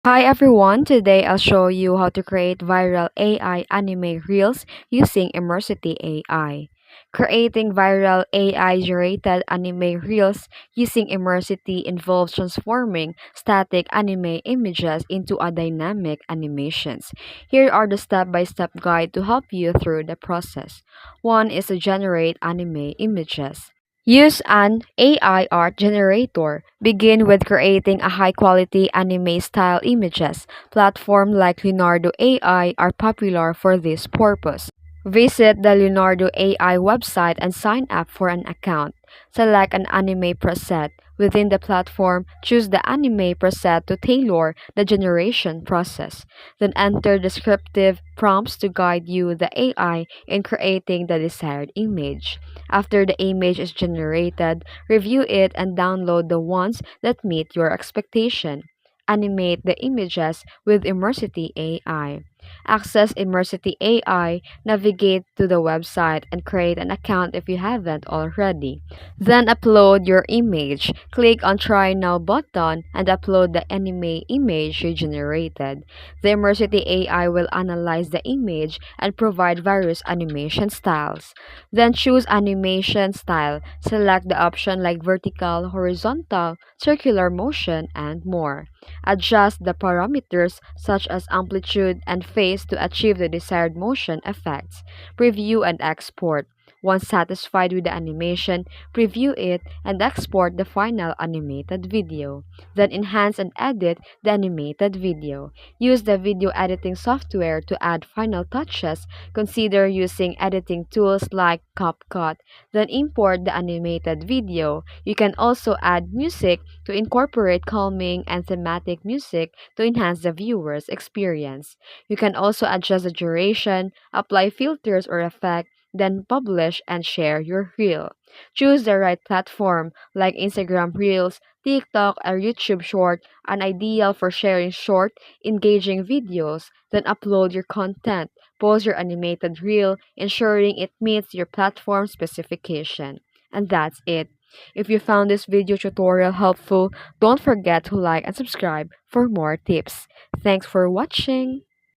Hi everyone, today I'll show you how to create viral AI anime reels using Immersity AI. Creating viral AI generated anime reels using Immersity involves transforming static anime images into a dynamic animations. Here are the step-by-step guide to help you through the process. One is to generate anime images. Use an AI art generator. Begin with creating a high-quality anime-style images. Platforms like Leonardo AI are popular for this purpose. Visit the Leonardo AI website and sign up for an account. Select an anime preset. Within the platform, choose the anime preset to tailor the generation process. Then enter descriptive prompts to guide you, the AI, in creating the desired image. After the image is generated, review it and download the ones that meet your expectation. Animate the images with Immersity AI. Access Immersity AI, navigate to the website, and create an account if you haven't already. Then upload your image. Click on Try Now button and upload the anime image you generated. The Immersity AI will analyze the image and provide various animation styles. Then choose animation style. Select the option like vertical, horizontal, circular motion, and more. Adjust the parameters such as amplitude and phase to achieve the desired motion effects. Preview and export. Once satisfied with the animation, preview it and export the final animated video. Then enhance and edit the animated video. Use the video editing software to add final touches. Consider using editing tools like CapCut. Then import the animated video. You can also add music to incorporate calming and thematic music to enhance the viewer's experience. You can also adjust the duration, apply filters or effects, then publish and share your reel. Choose the right platform like Instagram Reels, TikTok, or YouTube Short, an ideal for sharing short, engaging videos. Then upload your content. Post your animated reel, ensuring it meets your platform specification. And that's it. If you found this video tutorial helpful, don't forget to like and subscribe for more tips. Thanks for watching.